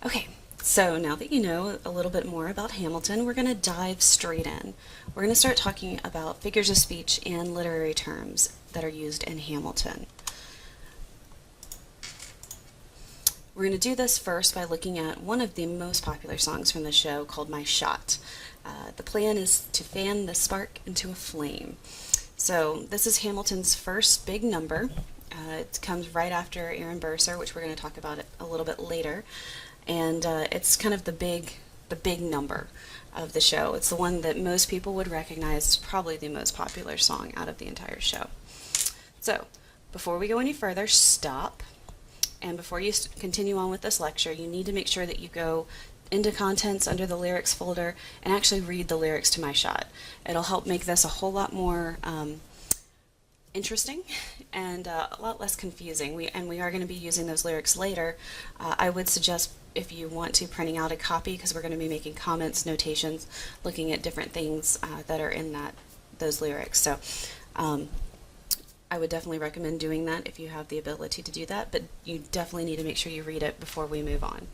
Okay, so now that you know a little bit more about Hamilton, we're going to dive straight in. We're going to start talking about figures of speech and literary terms that are used in Hamilton. We're going to do this first by looking at one of the most popular songs from the show called My Shot. The plan is to fan the spark into a flame. So this is Hamilton's first big number. It comes right after Aaron Burser, which we're going to talk about it a little bit later. And it's kind of the big number of the show. It's the one that most people would recognize as probably the most popular song out of the entire show. So before we go any further, stop. And before you continue on with this lecture, you need to make sure that you go into contents under the lyrics folder and actually read the lyrics to My Shot. It'll help make this a whole lot more interesting and a lot less confusing. We are going to be using those lyrics later. I would suggest, if you want to, printing out a copy, because we're going to be making comments, notations, looking at different things that are in those lyrics. So I would definitely recommend doing that if you have the ability to do that, but you definitely need to make sure you read it before we move on.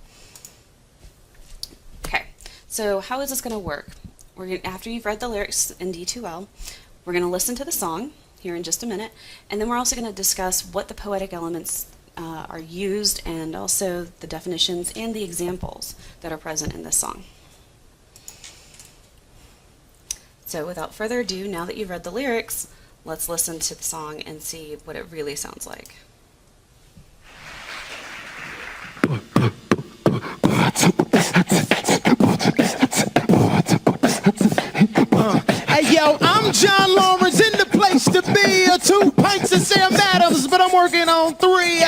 Okay, so how is this going to work? After you've read the lyrics in D2L, we're going to listen to the song here in just a minute, and then we're also going to discuss what the poetic elements are used, and also the definitions and the examples that are present in this song. So without further ado, now that you've read the lyrics, let's listen to the song and see what it really sounds like. Hey yo, I'm John Lawrence, in the place to be. 2 pints of Sam Adams, but I'm working on 3.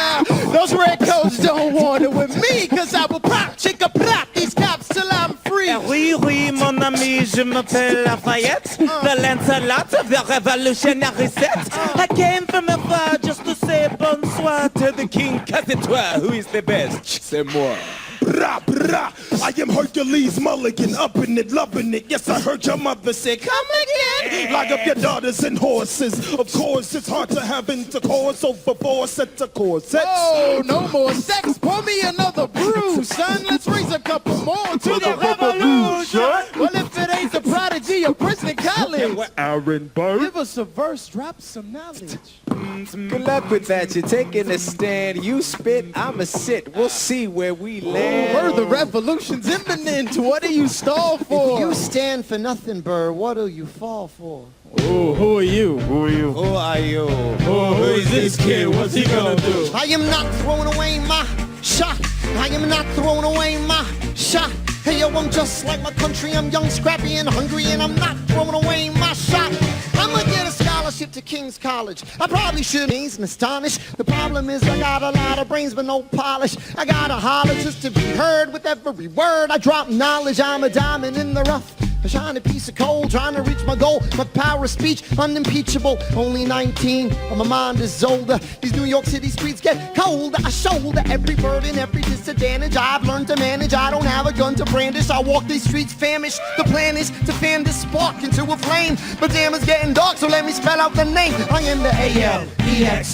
Those redcoats don't want it with me, cause I will pop, chicka pop these cops till I'm free. Oui, oui, mon ami, je m'appelle Lafayette, the Lancelot of the revolutionary set. I came from afar just to say bonsoir to the king, cause it's who is the best? C'est moi. Brah, brah. I am Hercules Mulligan, upping it, loving it. Yes, I heard your mother say, come again. Lock up your daughters and horses. Of course, it's hard to have intercourse over 4 sets of corsets. Oh, no more sex. Pour me another brew, son. Let's raise a couple more to the revolution. Well, if it ain't the Prodigy of Princeton College, Aaron Burr. give us a verse, drop some knowledge. Good luck with that. You're taking a stand. You spit, I'ma sit. We'll see where we land. Burr, the revolution's imminent. What do you stall for? If you stand for nothing, Burr, what do you fall for? Ooh, who are you? Who are you? Who are you? Who is this kid? What's he gonna do? I am not throwing away my shot. I am not throwing away my shot. Hey yo, I'm just like my country. I'm young, scrappy, and hungry, and I'm not throwing away my shot. I'ma get a scholarship to King's College. I probably should amaze and astonish. The problem is I got a lot of brains but no polish. I gotta holler just to be heard with every word. I drop knowledge. I'm a diamond in the rough, a shiny piece of coal, trying to reach my goal. My power of speech, unimpeachable. Only 19, but my mind is older. These New York City streets get colder. I shoulder every burden, every disadvantage. I've learned to manage. I don't have a gun to brandish. I walk these streets famished. The plan is to fan this spark into a flame. But damn, it's getting dark, so let me spell out the name. I am the A-L-E-X-A-N-D-E-R.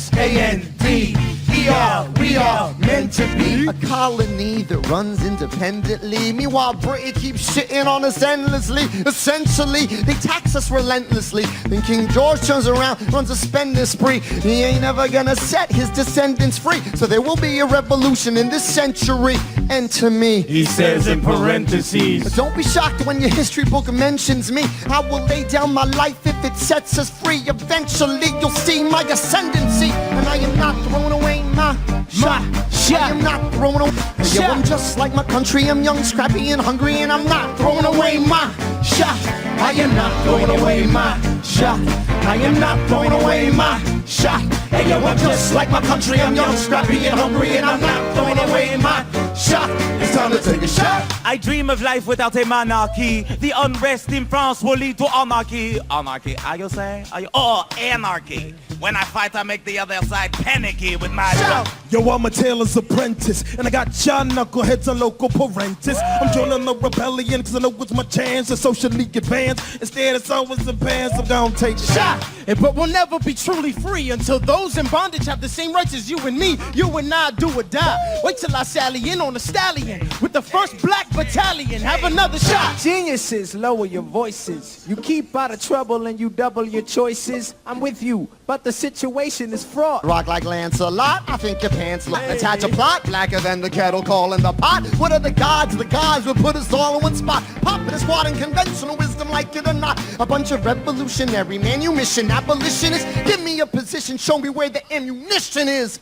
We are meant to be a colony that runs independently. Meanwhile, Britain keeps shitting on us endlessly. Essentially, they tax us relentlessly. Then King George turns around, runs a spending spree. He ain't ever gonna set his descendants free. So there will be a revolution in this century. Enter me. He says in parentheses. But don't be shocked when your history book mentions me. I will lay down my life if it sets us free. Eventually, you'll see my ascendancy. And I am not throwing away my shot. I am not throwing away. Yo, I'm just like my country. I'm young, scrappy, and hungry, and I'm not throwing away my shot. I am not throwing away my shot. I am not throwing away my shot. Hey yo, I'm just like my country. I'm young, scrappy, and hungry, and I'm not throwing away my shot. It's time to take a shot. I dream of life without a monarchy. The unrest in France will lead to anarchy. Anarchy, are you saying? Are you? Oh, anarchy. When I fight, I make the other side panicky with my shout. Yo, I'm a tailor's apprentice, and I got y'all knuckleheads and local parentis. I'm joining the rebellion, cause I know it's my chance to socially advance. Instead, it's always the pants, I'm gonna take a shot. But we'll never be truly free until those in bondage have the same rights as you and me. You and I do or die. Wait till I sally in on a stallion with the 1st Black Battalion. Have another shot. Geniuses, lower your voices. You keep out of trouble and you double your choices. I'm with you, but the situation is fraught. Rock like Lancelot, I think your pants look. Attach a plot, blacker than the kettle calling the pot. What are the gods? The gods will put us all in one spot. Pop in a squad in conventional wisdom, like it or not. A bunch of revolutionary manumission abolitionists. Give me a position, show me where the ammunition is.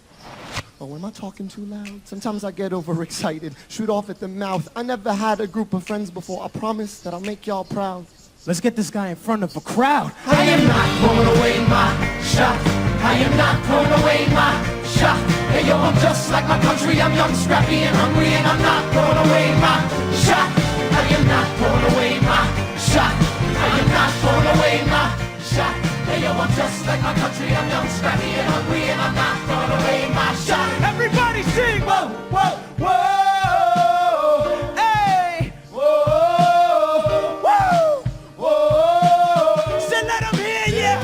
Oh, am I talking too loud? Sometimes I get overexcited, shoot off at the mouth. I never had a group of friends before. I promise that I'll make y'all proud. Let's get this guy in front of a crowd. I am not throwing away my shot. I am not throwing away my shot. Hey yo, I'm just like my country. I'm young, scrappy, and hungry, and I'm not throwing away my shot. I am not throwing away my shot. I am not throwing away my shot. Hey yo, I'm just like my country. I'm young, scrappy, and hungry, and I'm not throwing away my shot. Everybody sing! Whoa, whoa, whoa! Hey! Whoa! Whoa! Whoa! So let them hear ya!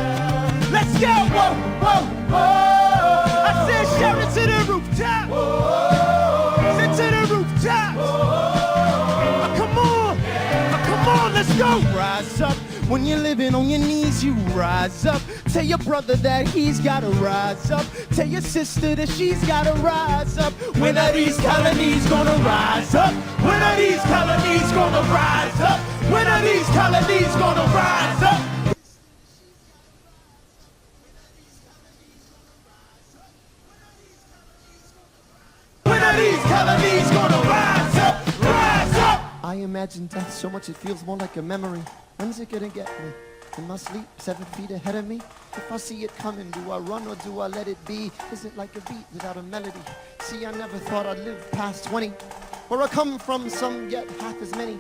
Let's go! Whoa, whoa, whoa! I said shout it to the rooftop! Whoa! Sit to the rooftop! Come on, let's go! Rise up. When you're living on your knees, you rise up. Tell your brother that he's gotta rise up. Tell your sister that she's gotta rise up. When are these colonies gonna rise up? When are these colonies gonna rise up? When are these colonies gonna rise up? When are these colonies gonna rise up? Rise up! I imagine death so much it feels more like a memory. When's it gonna get me? In my sleep, 7 feet ahead of me? If I see it coming, do I run or do I let it be? Is it like a beat without a melody? See, I never thought I'd live past 20. Where I come from, some yet half as many.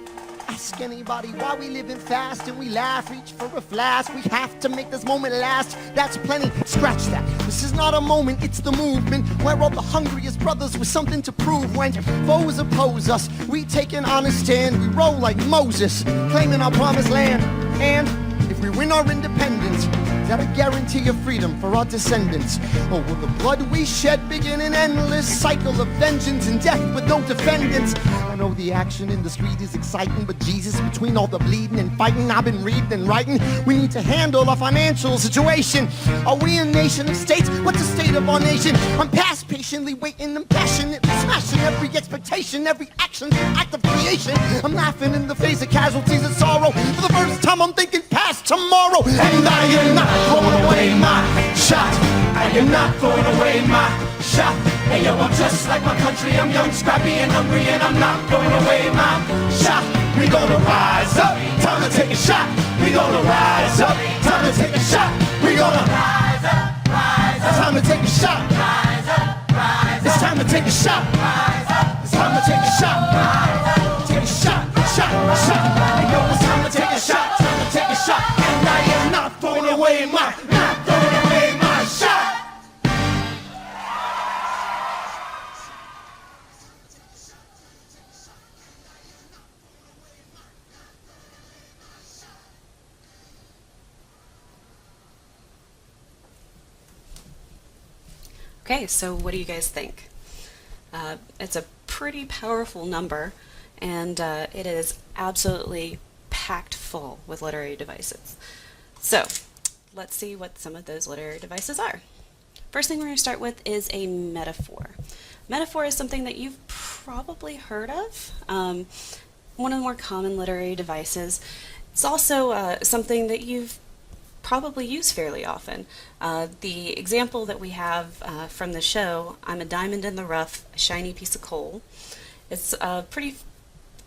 Ask anybody why we living fast and we laugh, reach for a flask. We have to make this moment last. That's plenty. Scratch that. This is not a moment, it's the movement. Where all the hungriest brothers with something to prove. When foes oppose us, we take an honest stand. We roll like Moses, claiming our promised land. And if we win our independence, is that a guarantee of freedom for our descendants? Or will the blood we shed begin an endless cycle of vengeance and death with no defendants? I know the action in the street is exciting, but Jesus, between all the bleeding and fighting I've been reading and writing, we need to handle our financial situation. Are we a nation of states? What's the state of our nation? I'm past patiently waiting and passionately smashing every expectation, every action, act of creation. I'm laughing in the face of casualties and sorrow. For the first time I'm thinking past tomorrow. And I am not throwing away my shot. I am not throwing away my shot. Hey yo, I'm just like my country. I'm young, scrappy, and hungry, and I'm not throwing away my shot. We gonna rise up, time to take a shot. We gonna rise up, time to take a shot. We gonna rise up, rise up. It's time to take a shot. Rise up, rise up. It's time to take a shot. Rise up. It's time to take a shot. Rise up. Take a shot, shot. Hey yo, it's time to take a shot. Time to take a shot. And I am not throwing away my shot. Okay, so what do you guys think? It's a pretty powerful number, and it is absolutely packed full with literary devices. So let's see what some of those literary devices are. First thing we're going to start with is a metaphor. Metaphor is something that you've probably heard of. One of the more common literary devices. It's also something that you've probably used fairly often. The example that we have from the show, I'm a diamond in the rough, a shiny piece of coal. It's a pretty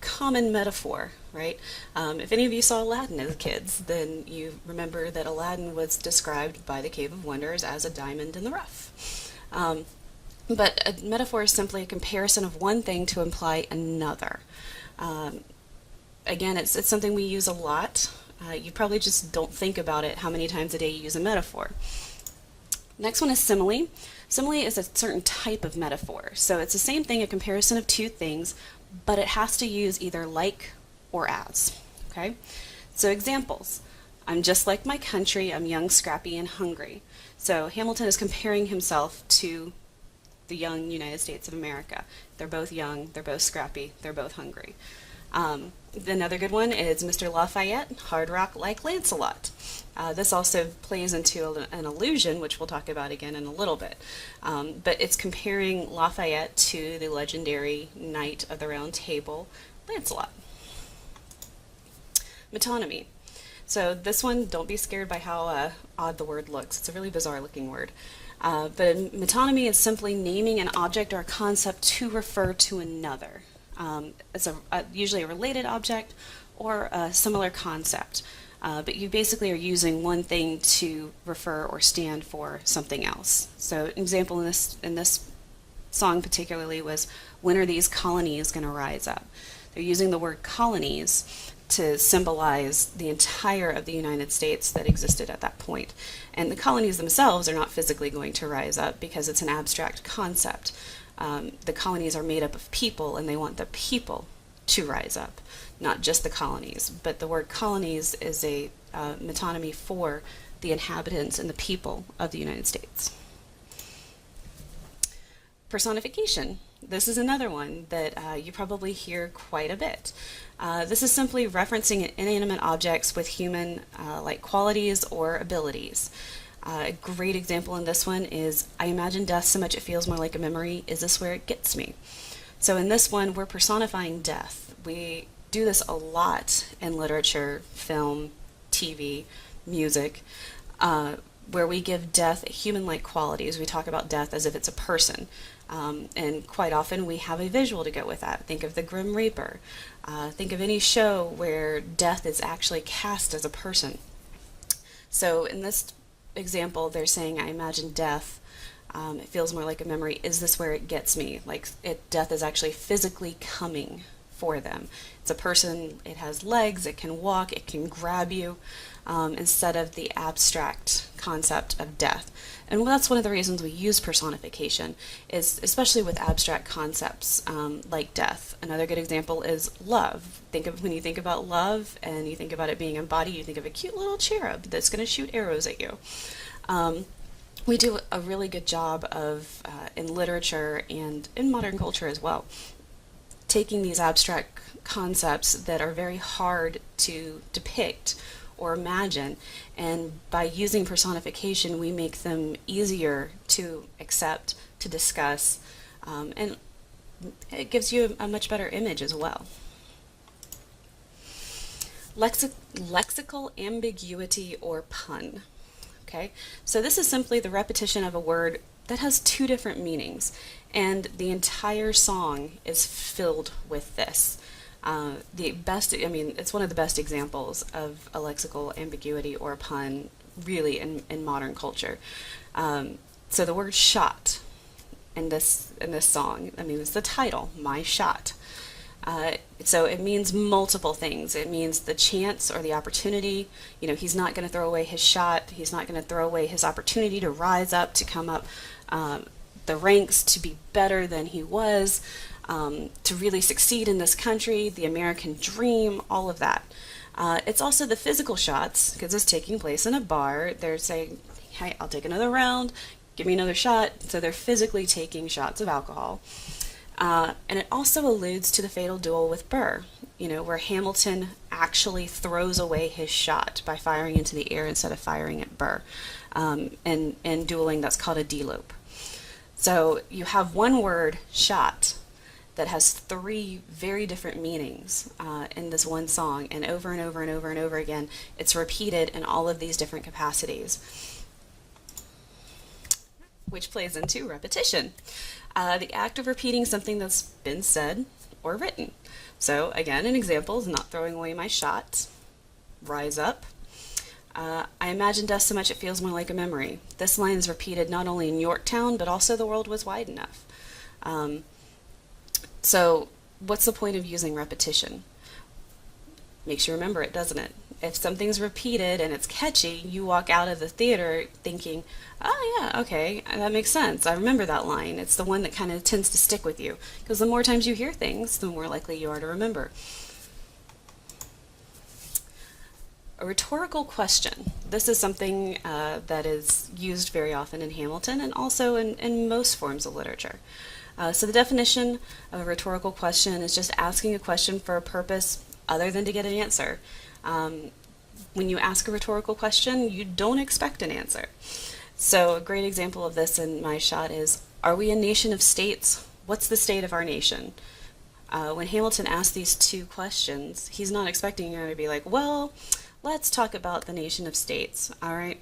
common metaphor, right? If any of you saw Aladdin as kids, then you remember that Aladdin was described by the Cave of Wonders as a diamond in the rough. But a metaphor is simply a comparison of one thing to imply another. Again, it's something we use a lot. You probably just don't think about it how many times a day you use a metaphor. Next one is simile. Simile is a certain type of metaphor. So it's the same thing, a comparison of two things, but it has to use either like or as. Okay? So examples. I'm just like my country, I'm young, scrappy, and hungry. So Hamilton is comparing himself to the young United States of America. They're both young, they're both scrappy, they're both hungry. Another good one is Mr. Lafayette, hard rock like Lancelot. This also plays into an allusion, which we'll talk about again in a little bit. But it's comparing Lafayette to the legendary Knight of the Round Table, Lancelot. Metonymy. So this one, don't be scared by how odd the word looks. It's a really bizarre looking word. But metonymy is simply naming an object or a concept to refer to another. It's usually a related object or a similar concept. But you basically are using one thing to refer or stand for something else. So an example in this song particularly was, when are these colonies going to rise up? They're using the word colonies to symbolize the entire of the United States that existed at that point. And the colonies themselves are not physically going to rise up because it's an abstract concept. The colonies are made up of people, and they want the people to rise up, not just the colonies. But the word colonies is a metonymy for the inhabitants and the people of the United States. Personification. This is another one that you probably hear quite a bit. This is simply referencing inanimate objects with human-like qualities or abilities. A great example in this one is, I imagine death so much it feels more like a memory. Is this where it gets me? So in this one, we're personifying death. We do this a lot in literature, film, TV, music, where we give death human-like qualities. We talk about death as if it's a person. And quite often we have a visual to go with that. Think of the Grim Reaper. Think of any show where death is actually cast as a person. So in this example, they're saying, I imagine death. It feels more like a memory. Is this where it gets me? Like death is actually physically coming for them. It's a person, it has legs, it can walk, it can grab you, instead of the abstract concept of death. And that's one of the reasons we use personification, is especially with abstract concepts like death. Another good example is love. When you think about love and you think about it being embodied, you think of a cute little cherub that's going to shoot arrows at you. We do a really good job of, in literature and in modern culture as well, taking these abstract concepts that are very hard to depict or imagine, and by using personification we make them easier to accept, to discuss, and it gives you a much better image as well. Lexical ambiguity or pun. Okay, so this is simply the repetition of a word that has two different meanings, and the entire song is filled with this. It's one of the best examples of a lexical ambiguity or pun, really, in modern culture. So the word shot in this song, it's the title, My Shot. So it means multiple things. It means the chance or the opportunity. He's not going to throw away his shot. He's not going to throw away his opportunity to rise up, to come up the ranks, to be better than he was, to really succeed in this country, the American dream, all of that. It's also the physical shots, because it's taking place in a bar. They're saying, hey, I'll take another round, give me another shot. So they're physically taking shots of alcohol. And it also alludes to the fatal duel with Burr, where Hamilton actually throws away his shot by firing into the air instead of firing at Burr. In dueling, that's called a delope. So you have one word, shot, that has three very different meanings in this one song, and over and over and over and over again, it's repeated in all of these different capacities, which plays into repetition. The act of repeating something that's been said or written. So again, an example is not throwing away my shot. Rise up. I imagine death so much it feels more like a memory. This line is repeated not only in Yorktown, but also the world was wide enough. So what's the point of using repetition? Makes you remember it, doesn't it? If something's repeated and it's catchy, you walk out of the theater thinking, oh yeah, okay, that makes sense. I remember that line. It's the one that kind of tends to stick with you. Because the more times you hear things, the more likely you are to remember. A rhetorical question. This is something that is used very often in Hamilton and also in most forms of literature. So the definition of a rhetorical question is just asking a question for a purpose other than to get an answer. When you ask a rhetorical question, you don't expect an answer. So a great example of this in my shot is, are we a nation of states? What's the state of our nation? When Hamilton asks these two questions, he's not expecting you to be like, well, let's talk about the nation of states, all right?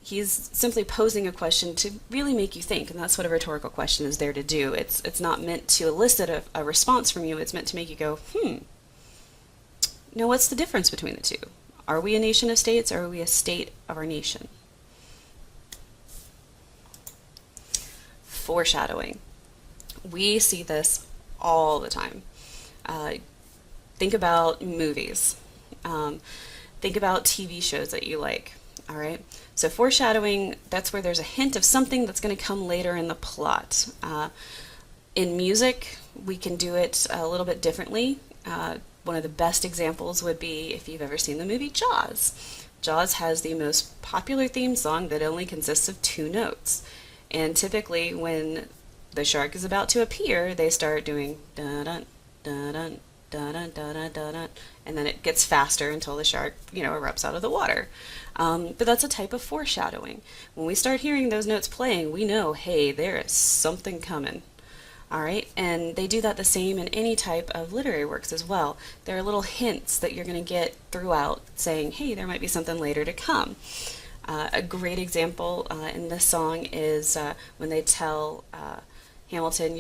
He's simply posing a question to really make you think, and that's what a rhetorical question is there to do. It's not meant to elicit a response from you, it's meant to make you go, now what's the difference between the two? Are we a nation of states, or are we a state of our nation? Foreshadowing. We see this all the time. Think about movies. Think about TV shows that you like, all right? So foreshadowing, that's where there's a hint of something that's going to come later in the plot. In music, we can do it a little bit differently. One of the best examples would be if you've ever seen the movie Jaws. Jaws has the most popular theme song that only consists of 2 notes. And typically when the shark is about to appear, they start doing dun-dun, dun-dun, dun-dun, dun-dun, dun-dun, and then it gets faster until the shark, erupts out of the water. But that's a type of foreshadowing. When we start hearing those notes playing, we know, hey, there is something coming. All right, and they do that the same in any type of literary works as well. There are little hints that you're going to get throughout saying, hey, there might be something later to come. A great example in this song is when they tell Hamilton,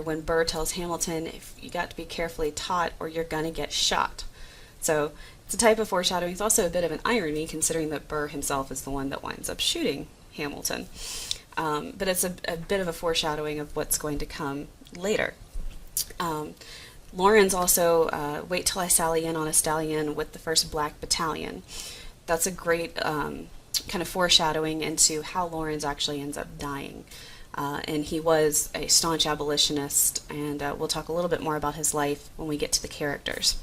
when Burr tells Hamilton, if you got to be carefully taught or you're going to get shot. So it's a type of foreshadowing. It's also a bit of an irony considering that Burr himself is the one that winds up shooting Hamilton. But it's a bit of a foreshadowing of what's going to come later. Lauren's also Wait Till I Sally In on a Stallion with the 1st Black Battalion. That's a great kind of foreshadowing into how Lawrence actually ends up dying. And he was a staunch abolitionist, and we'll talk a little bit more about his life when we get to the characters.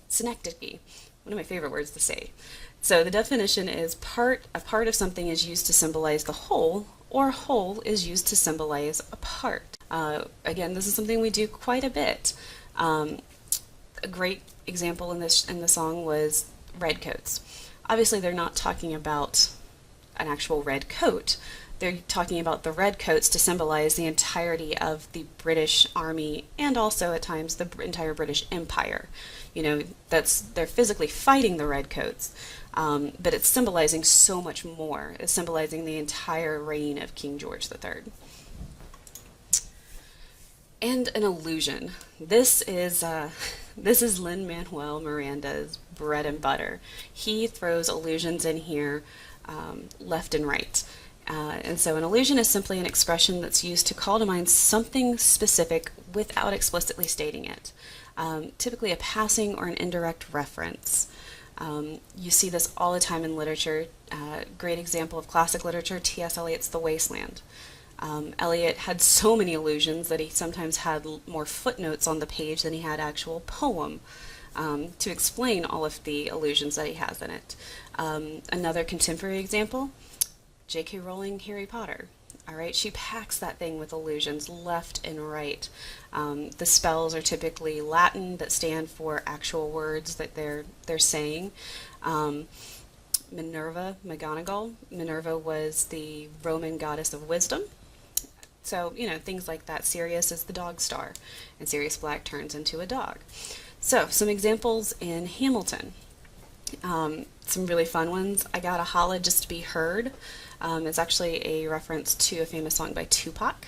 Synecdoche, one of my favorite words to say. So the definition is a part of something is used to symbolize the whole, or whole is used to symbolize a part. Again, this is something we do quite a bit. A great example in the song was redcoats. Obviously, they're not talking about an actual red coat. They're talking about the redcoats to symbolize the entirety of the British Army and also at times the entire British Empire. They're physically fighting the redcoats, but it's symbolizing so much more. It's symbolizing the entire reign of King George III. And an illusion. This is Lin-Manuel Miranda's bread and butter. He throws illusions in here left and right. And so an illusion is simply an expression that's used to call to mind something specific without explicitly stating it. Typically a passing or an indirect reference. You see this all the time in literature. Great example of classic literature, T.S. Eliot's The Wasteland. Eliot had so many allusions that he sometimes had more footnotes on the page than he had actual poem to explain all of the allusions that he has in it. Another contemporary example, J.K. Rowling, Harry Potter. All right, she packs that thing with allusions left and right. The spells are typically Latin that stand for actual words that they're saying. Minerva, McGonagall. Minerva was the Roman goddess of wisdom. So, things like that. Sirius is the dog star, and Sirius Black turns into a dog. So, some examples in Hamilton. Some really fun ones. I Got a Holla Just to Be Heard. It's actually a reference to a famous song by Tupac.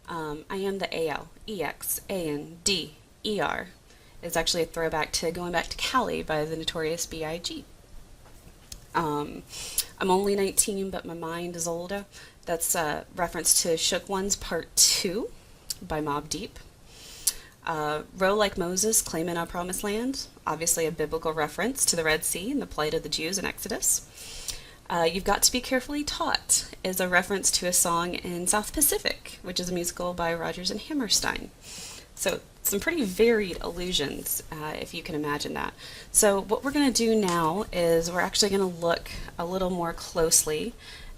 I Am the AL, EX, ANDER is actually a throwback to Going Back to Cali by the Notorious B.I.G. I'm Only 19, but My Mind is Older. That's a reference to Shook Ones Part 2 by Mobb Deep. Row like Moses, claiming our promised land, obviously a biblical reference to the Red Sea and the plight of the Jews in Exodus. You've Got to Be Carefully Taught is a reference to a song in South Pacific, which is a musical by Rodgers and Hammerstein. So some pretty varied allusions, if you can imagine that. So what we're going to do now is we're actually going to look a little more closely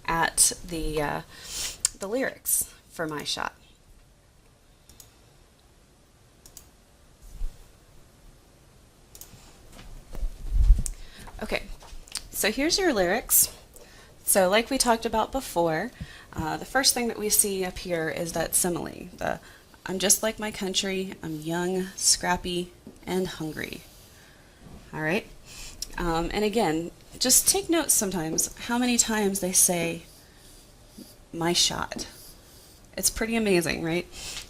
at the lyrics for My Shot. Okay, so here's your lyrics. So like we talked about before, the first thing that we see up here is that simile, the I'm just like my country, I'm young, scrappy, and hungry. All right? And again, just take note sometimes how many times they say, my shot. It's pretty amazing, right?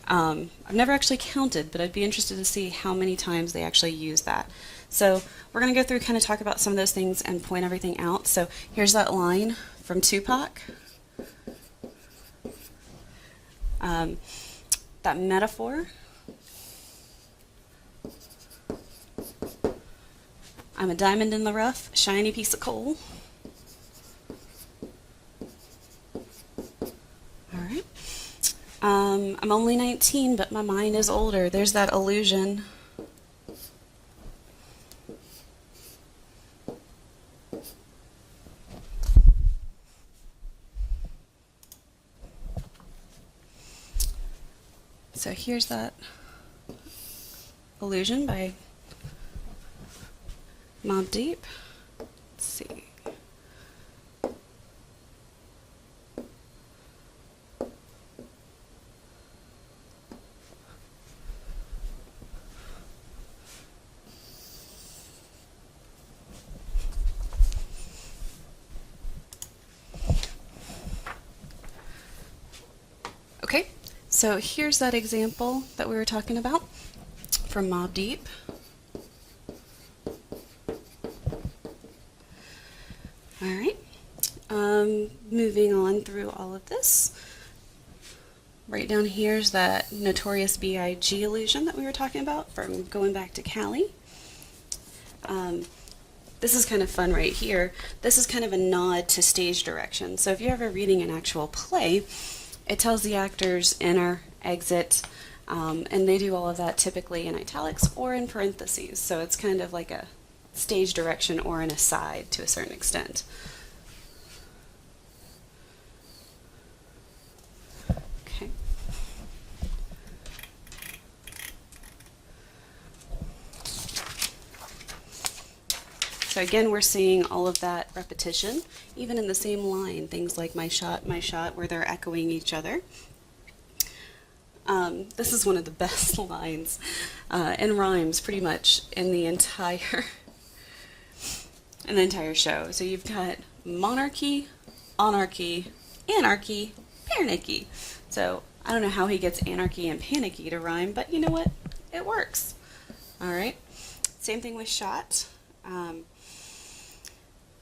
I've never actually counted, but I'd be interested to see how many times they actually use that. So we're going to go through, kind of talk about some of those things and point everything out. So here's that line from Tupac. That metaphor. I'm a diamond in the rough, shiny piece of coal. All right. I'm only 19, but my mind is older. There's that illusion. So here's that illusion by Mobb Deep. Let's see. Okay. So here's that example that we were talking about from Mobb Deep. All right. Moving on through all of this. Right down here's that Notorious B.I.G. illusion that we were talking about from Going Back to Cali. This is kind of fun right here. This is kind of a nod to stage direction. So if you're ever reading an actual play, it tells the actors enter, exit, and they do all of that typically in italics or in parentheses. So it's kind of like a stage direction or an aside to a certain extent. Okay. So again, we're seeing all of that repetition, even in the same line, things like my shot, where they're echoing each other. This is one of the best lines and rhymes pretty much in the entire show. So you've got monarchy, anarchy, anarchy, panicky. So I don't know how he gets anarchy and panicky to rhyme, but you know what? It works. All right. Same thing with shot.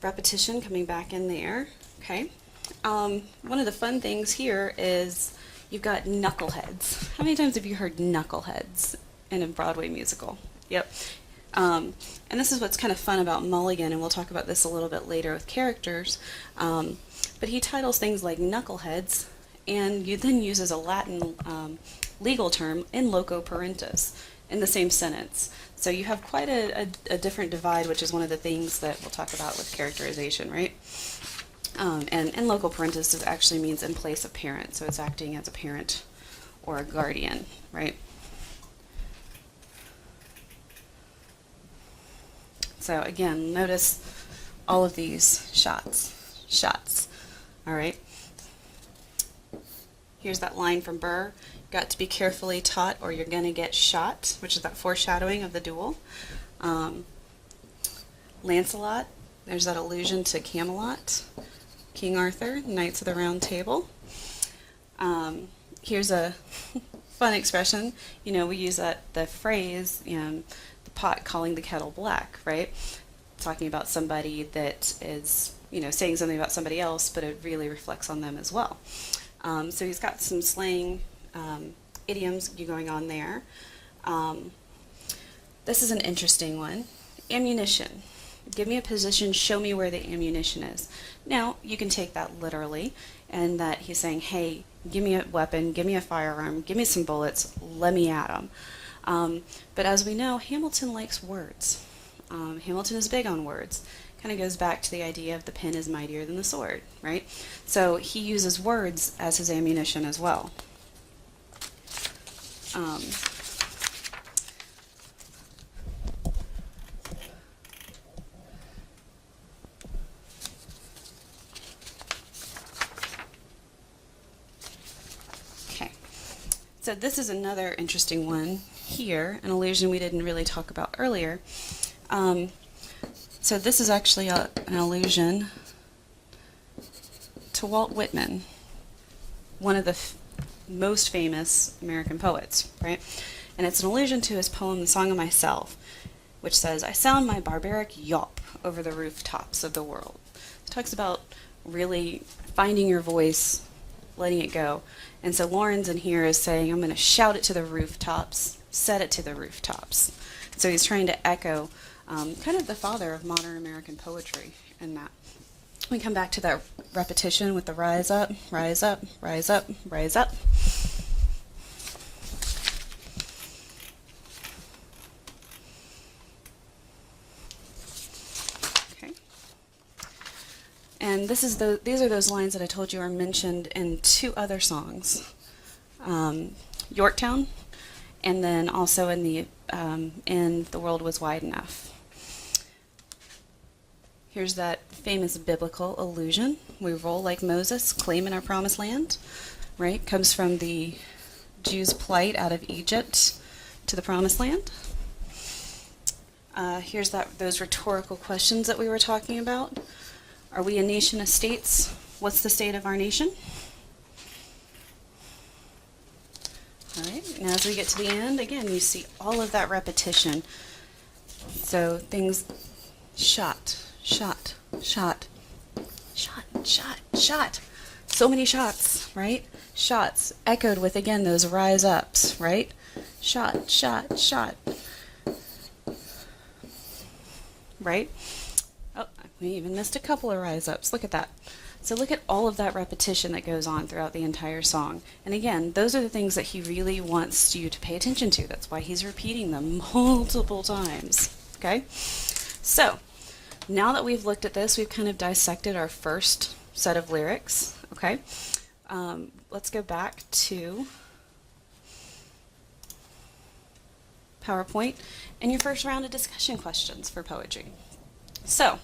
Repetition coming back in there. Okay. One of the fun things here is you've got knuckleheads. How many times have you heard knuckleheads in a Broadway musical? Yep. And this is what's kind of fun about Mulligan, and we'll talk about this a little bit later with characters. But he titles things like knuckleheads, and you then uses a Latin legal term in loco parentis in the same sentence. So you have quite a different divide, which is one of the things that we'll talk about with characterization, right? And loco parentis actually means in place of parent, so it's acting as a parent or a guardian, right? So again, notice all of these shots, all right? Here's that line from Burr. Got to be carefully taught or you're going to get shot, which is that foreshadowing of the duel. Lancelot, there's that allusion to Camelot. King Arthur, Knights of the Round Table. Here's a fun expression. You know, we use the phrase, the pot calling the kettle black, right? Talking about somebody that is, saying something about somebody else, but it really reflects on them as well. So he's got some slang idioms going on there. This is an interesting one. Ammunition. Give me a position, show me where the ammunition is. Now, you can take that literally, and that he's saying, hey, give me a weapon, give me a firearm, give me some bullets, let me at them. But as we know, Hamilton likes words. Hamilton is big on words. Kind of goes back to the idea of the pen is mightier than the sword, right? So he uses words as his ammunition as well. Okay, so this is another interesting one here, an allusion we didn't really talk about earlier. So this is actually an allusion to Walt Whitman, one of the most famous American poets, right? And it's an allusion to his poem, The Song of Myself, which says, I sound my barbaric yawp over the rooftops of the world. It talks about really finding your voice, letting it go. And so Lawrence in here is saying, I'm going to shout it to the rooftops, set it to the rooftops. So he's trying to echo kind of the father of modern American poetry in that. We come back to that repetition with the rise up, rise up, rise up, rise up. Okay. And these are those lines that I told you are mentioned in two other songs, Yorktown, and then also in The World Was Wide Enough. Here's that famous biblical allusion. We roll like Moses, claiming our promised land, right? Comes from the Jews' plight out of Egypt to the promised land. Here's those rhetorical questions that we were talking about. Are we a nation of states? What's the state of our nation? All right, now as we get to the end, again, you see all of that repetition. So things, shot, shot, shot, shot, shot, shot. So many shots, right? Shots echoed with, again, those rise ups, right? Shot, shot, shot. Right? Oh, we even missed a couple of rise ups. Look at that. So look at all of that repetition that goes on throughout the entire song. And again, those are the things that he really wants you to pay attention to. That's why he's repeating them multiple times. Okay? So, now that we've looked at this, we've kind of dissected our first set of lyrics. Okay? Let's go back to PowerPoint and your first round of discussion questions for poetry. So,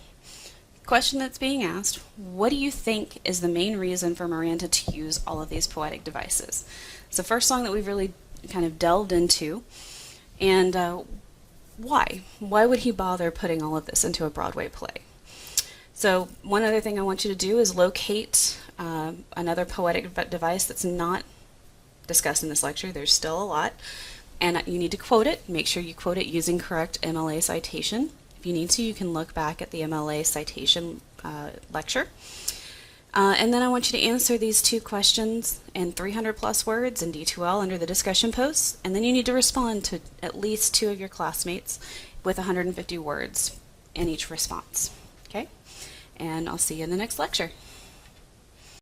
question that's being asked, what do you think is the main reason for Miranda to use all of these poetic devices? It's the first song that we've really kind of delved into, and why? Why would he bother putting all of this into a Broadway play? So one other thing I want you to do is locate another poetic device that's not discussed in this lecture. There's still a lot, and you need to quote it. Make sure you quote it using correct MLA citation. If you need to, you can look back at the MLA citation lecture. And then I want you to answer these two questions in 300 plus words in D2L under the discussion posts, and then you need to respond to at least 2 of your classmates with 150 words in each response. Okay? And I'll see you in the next lecture.